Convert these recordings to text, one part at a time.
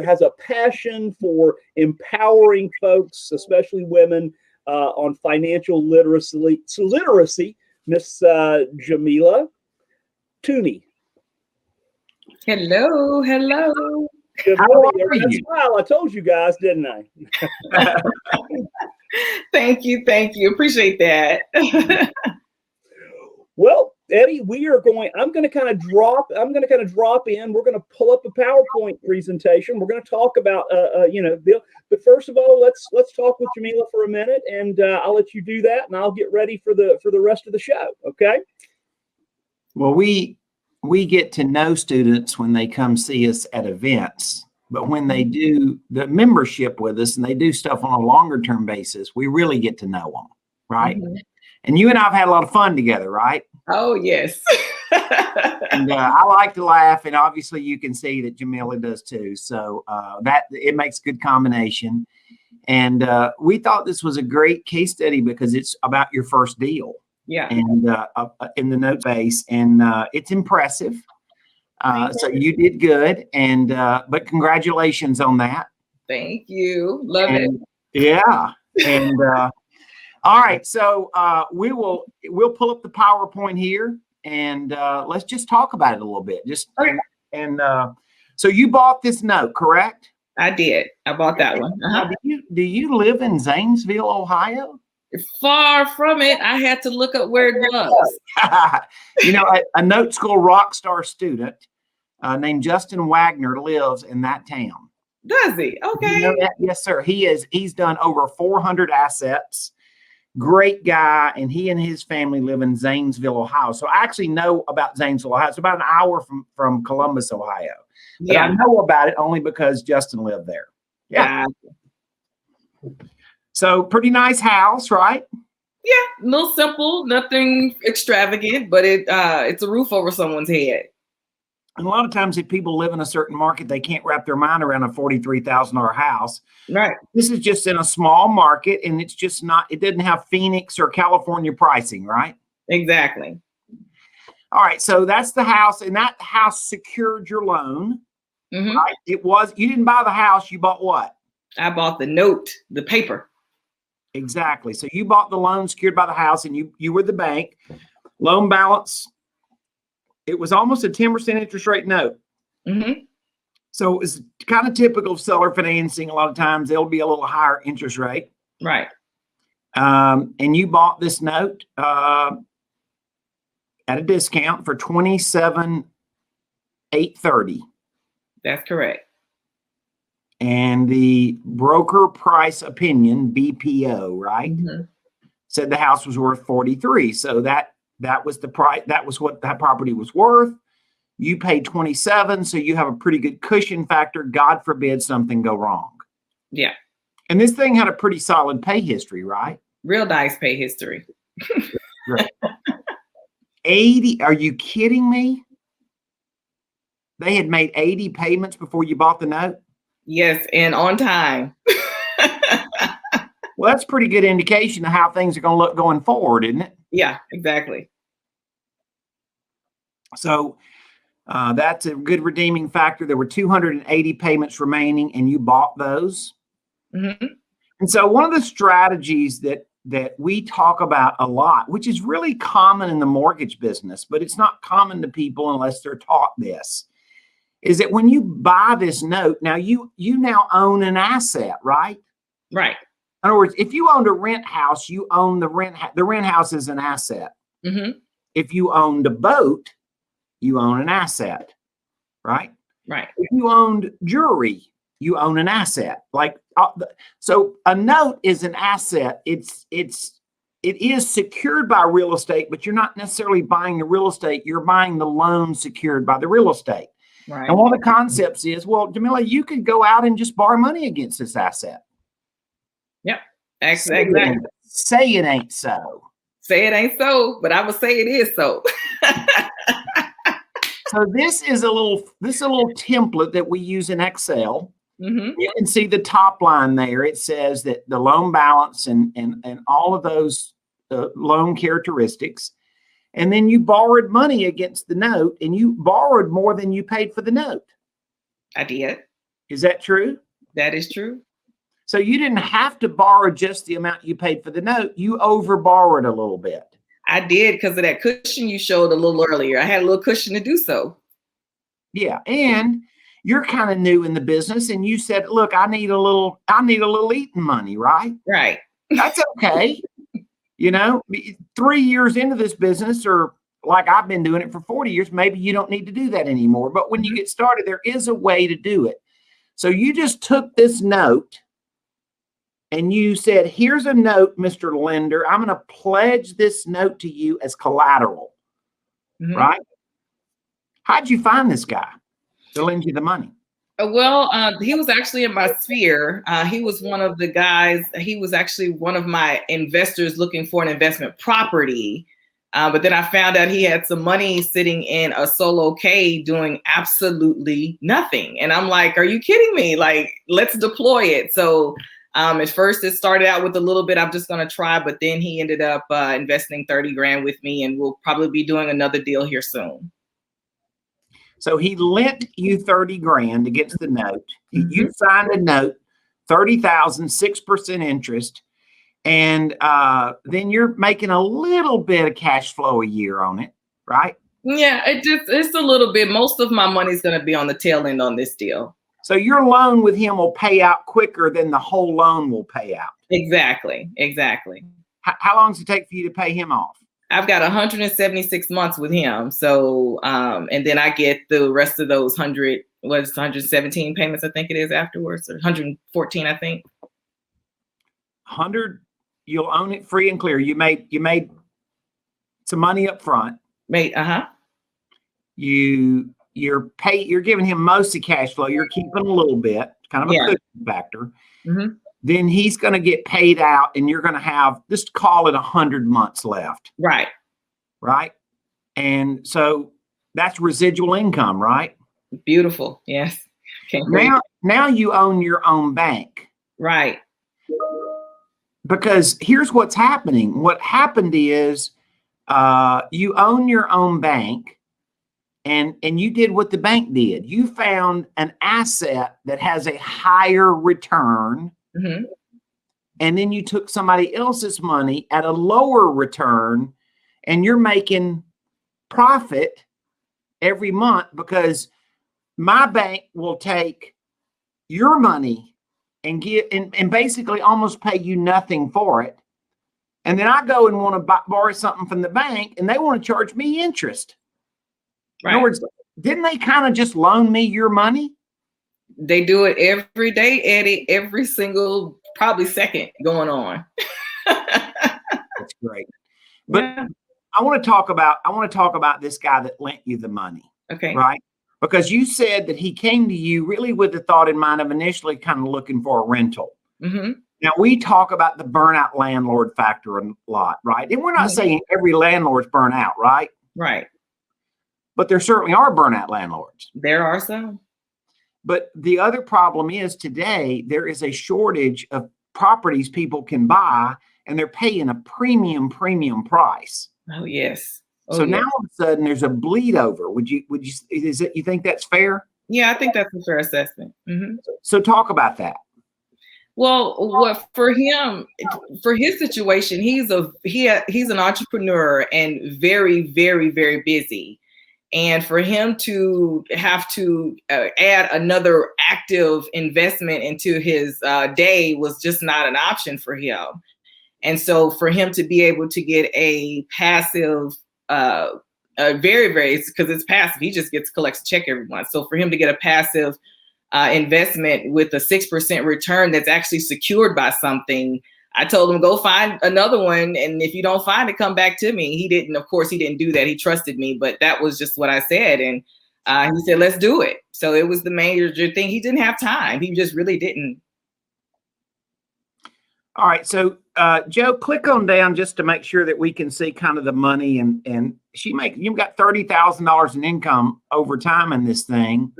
Has a passion for empowering folks, especially women, on financial literacy. Miss Jamila Tunu. Hello. Good morning. Smile. I told you guys, didn't I? Thank you. Appreciate that. Well, Eddie, I'm going to kind of drop in. We're going to pull up a PowerPoint presentation. We're going to talk about, Bill. But first of all, let's talk with Jamila for a minute, and I'll let you do that, and I'll get ready for the rest of the show. Okay. Well, we get to know students when they come see us at events, but when they do the membership with us and they do stuff on a longer term basis, we really get to know them, right? Mm-hmm. And you and I have had a lot of fun together, right? Oh, yes. And I like to laugh, and obviously you can see that Jamila does too. So that it makes a good combination. And we thought this was a great case study because it's about your first deal. Yeah. And in the note base, and it's impressive. So you did good, and but congratulations on that. Thank you. Love it. Yeah. And all right, so we'll pull up the PowerPoint here, and let's just talk about it a little bit. Okay. And so you bought this note, correct? I did. I bought that one. Now, do you live in Zanesville, Ohio? Far from it. I had to look up where it was. A NoteSchool rock star student named Justin Wagner lives in that town. Does he? Okay. You know that? Yes, sir. He's done over 400 assets. Great guy, and he and his family live in Zanesville, Ohio. So I actually know about Zanesville, Ohio. It's about an hour from Columbus, Ohio. But I know about it only because Justin lived there. Yeah. So pretty nice house, right? Yeah, a little simple, nothing extravagant, but it's a roof over someone's head. And a lot of times if people live in a certain market, they can't wrap their mind around a $43,000 house. Right. This is just in a small market, and it doesn't have Phoenix or California pricing, right? Exactly. All right. So that's the house, and that house secured your loan, right? You didn't buy the house. You bought what? I bought the note, the paper. Exactly. So you bought the loan secured by the house, and you were the bank. Loan balance, it was almost a 10% interest rate note. Mm-hmm. So it's kind of typical of seller financing. A lot of times they'll be a little higher interest rate. Right. And you bought this note at a discount for $27,830. That's correct. And the broker price opinion, BPO, right, said the house was worth $43,000. So that was the price. That was what that property was worth. You paid $27,000, so you have a pretty good cushion factor. God forbid something go wrong. Yeah. And this thing had a pretty solid pay history, right? Real nice pay history. Right. 80. Are you kidding me? They had made 80 payments before you bought the note? Yes, and on time. Well, that's a pretty good indication of how things are going to look going forward, isn't it? Yeah, exactly. So that's a good redeeming factor. There were 280 payments remaining, and you bought those. Mm-hmm. And so one of the strategies that we talk about a lot, which is really common in the mortgage business, but it's not common to people unless they're taught this, is that when you buy this note, now you now own an asset, right? Right. In other words, if you owned a rent house, you own the rent house is an asset. Mm-hmm. If you owned a boat, you own an asset, right? Right. If you owned jewelry, you own an asset. So a note is an asset. It is secured by real estate, but you're not necessarily buying the real estate. You're buying the loan secured by the real estate. Right. And one of the concepts is, well, Jamila, you could go out and just borrow money against this asset. Yep. Exactly. Say it ain't so. Say it ain't so, but I would say it is so. So this is a little template that we use in Excel. Mm-hmm. You can see the top line there. It says that the loan balance and all of those loan characteristics. and then you borrowed money against the note, and you borrowed more than you paid for the note. I did. Is that true? That is true. So you didn't have to borrow just the amount you paid for the note. You over borrowed a little bit. I did, because of that cushion you showed a little earlier. I had a little cushion to do so. Yeah. And you're kind of new in the business, and you said, look, I need a little eating money, right? Right. That's okay. 3 years into this business, or like I've been doing it for 40 years, maybe you don't need to do that anymore. But when you get started, there is a way to do it. So you just took this note and you said, here's a note, Mr. Lender. I'm going to pledge this note to you as collateral, right? How'd you find this guy to lend you the money? Well, he was actually in my sphere. He was one of the guys. He was actually one of my investors looking for an investment property. But then I found out he had some money sitting in a solo K doing absolutely nothing. And I'm like, are you kidding me? Like, let's deploy it. So at first it started out with a little bit, I'm just going to try. But then he ended up investing 30 grand with me, and we'll probably be doing another deal here soon. So he lent you 30 grand against the note. You signed a note, 30,000, 6% interest. And then you're making a little bit of cash flow a year on it, right? Yeah, it's a little bit. Most of my money's going to be on the tail end on this deal. So your loan with him will pay out quicker than the whole loan will pay out. Exactly. How long does it take for you to pay him off? I've got 176 months with him. So, and then I get the rest of those 117 payments, I think it is afterwards, or 114, I think. 100, you'll own it free and clear. You made some money up front. You're giving him most of cash flow. You're keeping a little bit, kind of a cushion factor. Then he's going to get paid out, and you're going to have, just call it 100 months left. Right. And so that's residual income, right? Beautiful. Yes. Now you own your own bank. Right. Because here's what's happening. What happened is you own your own bank, and you did what the bank did. You found an asset that has a higher return. And then you took somebody else's money at a lower return, and you're making profit every month, because my bank will take your money and basically almost pay you nothing for it. And then I go and want to borrow something from the bank, and they want to charge me interest. Right. In other words, didn't they kind of just loan me your money? They do it every day, Eddie, every single probably second going on. That's great. But I want to talk about this guy that lent you the money. Okay. Right? Because you said that he came to you really with the thought in mind of initially kind of looking for a rental. Now, we talk about the burnout landlord factor a lot, right? And we're not saying every landlord's burnt out, right? Right. But there certainly are burnout landlords. There are some. But the other problem is today there is a shortage of properties people can buy, and they're paying a premium price. Oh, yes. So now all of a sudden there's a bleed over. You think that's fair? Yeah, I think that's a fair assessment. So talk about that. Well, for him, for his situation, he's an entrepreneur and very, very, very busy. And for him to have to add another active investment into his day was just not an option for him. And so for him to be able to get a passive, because it's passive, he just collects a check every month. So for him to get a passive investment with a 6% return that's actually secured by something, I told him, go find another one. And if you don't find it, come back to me. He didn't do that. He trusted me, but that was just what I said. And he said, let's do it. So it was the major thing. He didn't have time. He just really didn't. All right. So Joe, click on down just to make sure that we can see kind of the money, and you've got $30,000 in income over time in this thing.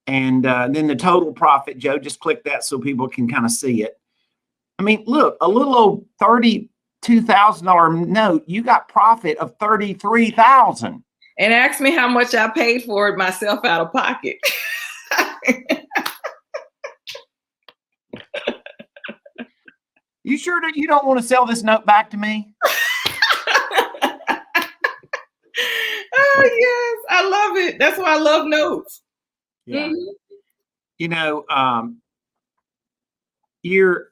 And then the total profit, Joe, just click that so people can kind of see it. I mean, look, a little old $2,000 note, you got profit of $33,000. And ask me how much I paid for it myself out of pocket. You sure that you don't want to sell this note back to me? Oh, yes, I love it. That's why I love notes. Yeah. Mm-hmm. You know, you're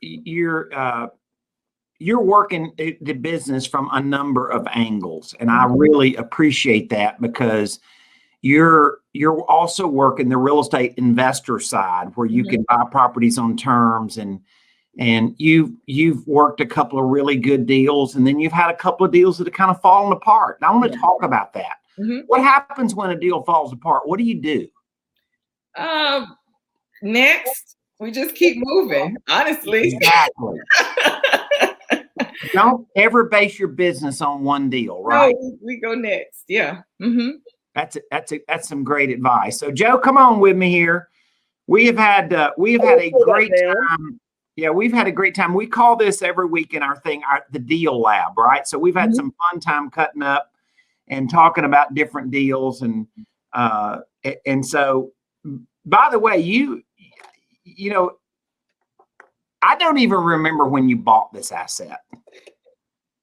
working the business from a number of angles, and I really appreciate that, because you're also working the real estate investor side, where you can buy properties on terms, and you've worked a couple of really good deals, and then you've had a couple of deals that have kind of fallen apart. And I want to talk about that. What happens when a deal falls apart? What do you do? Next, we just keep moving, honestly. Exactly. Don't ever base your business on one deal, right? No, we go next. Yeah. That's some great advice. So Joe, come on with me here. We have had a great time. Yeah, we've had a great time. We call this every week in our thing, the deal lab, right? So we've had some fun time cutting up and talking about different deals. And so, by the way, you know, I don't even remember when you bought this asset,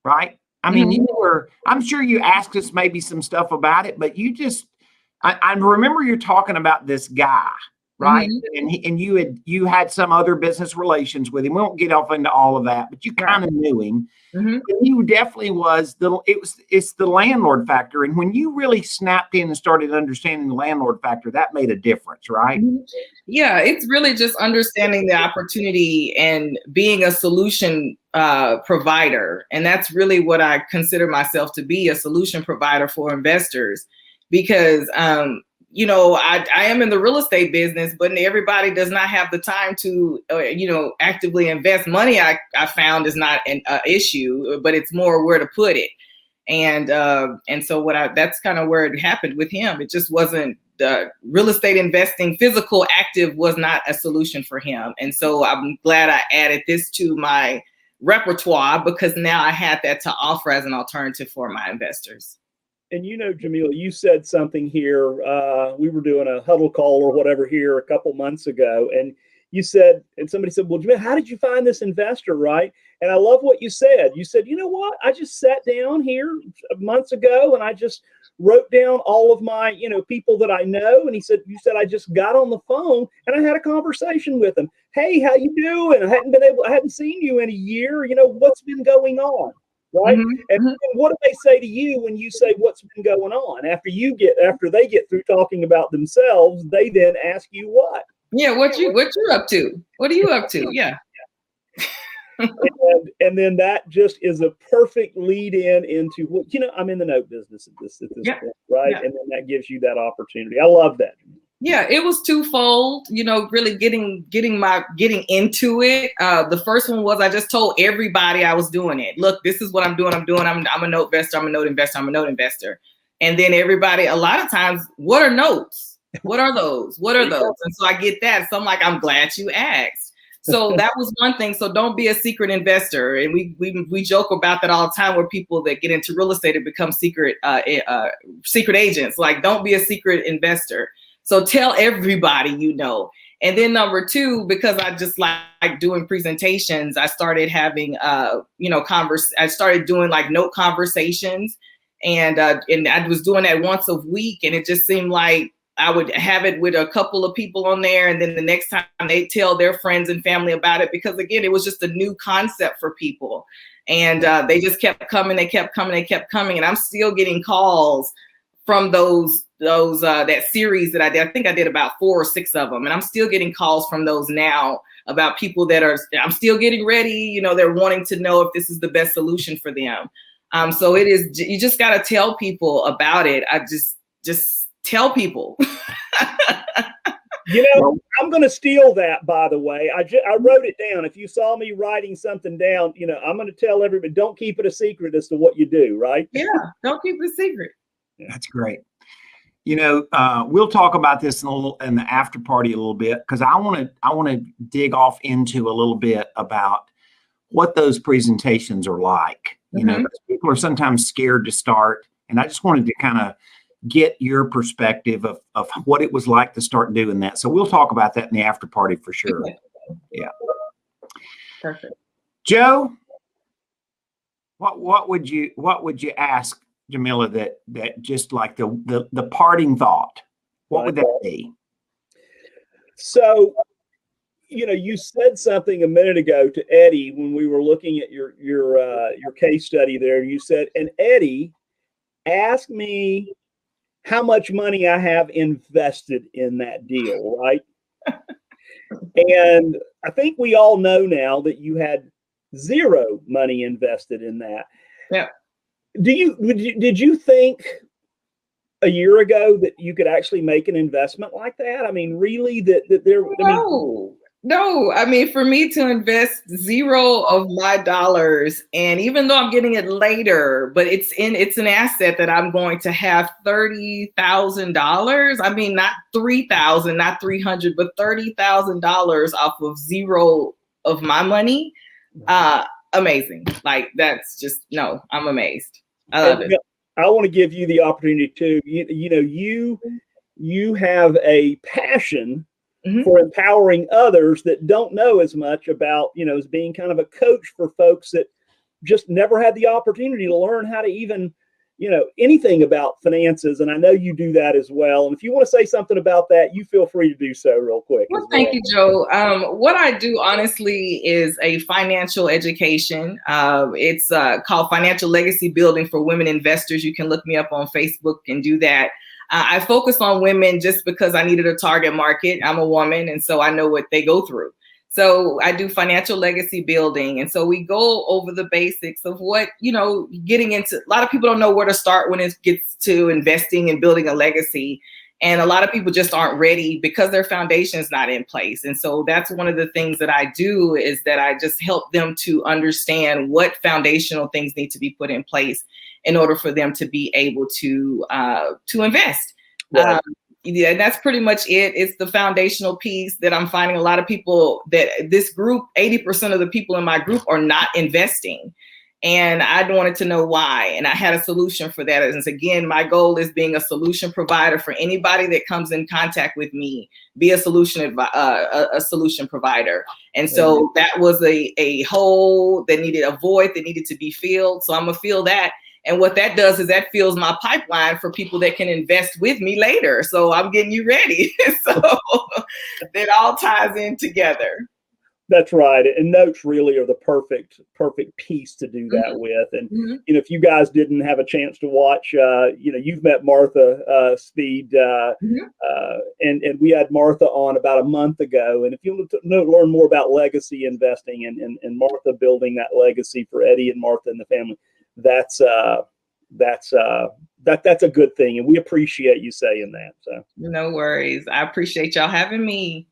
right? I mean, I'm sure you asked us maybe some stuff about it, but I remember you're talking about this guy, right? And you had some other business relations with him. We won't get off into all of that, but you kind of knew him. And he definitely was it's the landlord factor. And when you really snapped in and started understanding the landlord factor, that made a difference, right? Yeah, it's really just understanding the opportunity and being a solution provider. And that's really what I consider myself to be, a solution provider for investors, because you know, I am in the real estate business, but everybody does not have the time to, you know, actively invest money. I found is not an issue, but it's more where to put it. And so that's kind of where it happened with him. It just wasn't real estate investing, physical active was not a solution for him. And so I'm glad I added this to my repertoire, because now I had that to offer as an alternative for my investors. And you know, Jamila, you said something here. We were doing a huddle call or whatever here a couple months ago, and you said, and somebody said, "Well, Jamila, how did you find this investor?" Right? And I love what you said. You said, "You know what? I just sat down here months ago, and I just wrote down all of my, you know, people that I know." And he said, "You said I just got on the phone and I had a conversation with them. Hey, how you doing? I hadn't seen you in a year. You know, what's been going on?" Right. And what do they say to you when you say what's been going on? After they get through talking about themselves, they then ask you what? Yeah, what you up to? What are you up to? Yeah. and then that just is a perfect lead into what, you know, I'm in the note business at this point, right? Yeah. And then that gives you that opportunity. I love that. Yeah, it was twofold, you know, really getting into it. The first one was I just told everybody I was doing it. Look, this is what I'm doing. I'm a note investor. I'm a note investor. I'm a note investor. And then everybody, a lot of times, what are notes? What are those? What are those? And so I get that. So I'm like, I'm glad you asked. So that was one thing. So don't be a secret investor. And we joke about that all the time, where people that get into real estate have become secret agents. Like, don't be a secret investor. So tell everybody you know. And then number two, because I just like doing presentations, I started having, I started doing like note conversations, and I was doing that once a week, and it just seemed like I would have it with a couple of people on there, and then the next time they tell their friends and family about it, because again, it was just a new concept for people, and they just kept coming, and I'm still getting calls from that series that I did. I think I did about 4 or 6 of them. And I'm still getting calls from those now about people I'm still getting ready. You know, they're wanting to know if this is the best solution for them. So it is, you just got to tell people about it. I just tell people. You know, I'm going to steal that, by the way. I wrote it down. If you saw me writing something down, you know, I'm going to tell everybody, don't keep it a secret as to what you do, right? Yeah, don't keep it a secret. That's great. You know, we'll talk about this in the after party a little bit, because I want to dig off into a little bit about what those presentations are like. You know, because people are sometimes scared to start. And I just wanted to kind of get your perspective of what it was like to start doing that. So we'll talk about that in the after party for sure. Yeah. Perfect. Joe, what would you ask Jamila that just like the parting thought? What would that be? So, you know, you said something a minute ago to Eddie when we were looking at your case study there. You said, and Eddie asked me how much money I have invested in that deal, right? And I think we all know now that you had zero money invested in that. Yeah. Did you think a year ago that you could actually make an investment like that? I mean, really, that there? No. I mean, for me to invest zero of my dollars, and even though I'm getting it later, but it's an asset that I'm going to have $30,000. I mean, not 3,000, not 300, but $30,000 off of zero of my money. Amazing. Like, that's just, no, I'm amazed. I love it. I want to give you the opportunity to, you have a passion for empowering others that don't know as much about, as being kind of a coach for folks that just never had the opportunity to learn how to even, anything about finances. And I know you do that as well. And if you want to say something about that, you feel free to do so real quick. Well, thank you, Joe. What I do, honestly, is a financial education. It's called Financial Legacy Building for Women Investors. You can look me up on Facebook and do that. I focus on women just because I needed a target market. I'm a woman, and so I know what they go through. So I do financial legacy building. And so we go over the basics of what, getting into. A lot of people don't know where to start when it gets to investing and building a legacy. And a lot of people just aren't ready because their foundation is not in place. And so that's one of the things that I do, is that I just help them to understand what foundational things need to be put in place in order for them to be able to invest. Right. Yeah, that's pretty much it. It's the foundational piece that I'm finding a lot of people that this group, 80% of the people in my group are not investing. And I wanted to know why. And I had a solution for that. And again, my goal is being a solution provider for anybody that comes in contact with me, be a solution provider. And so that was a hole that needed a void that needed to be filled. So I'm gonna fill that. And what that does is that fills my pipeline for people that can invest with me later. So I'm getting you ready. So that all ties in together. That's right. And notes really are the perfect piece to do that with. And, if you guys didn't have a chance to watch, you've met Martha Speed, and we had Martha on about a month ago. And if you want to learn more about legacy investing and Martha building that legacy for Eddie and Martha and the family, that's a good thing. And we appreciate you saying that. So no worries. I appreciate y'all having me.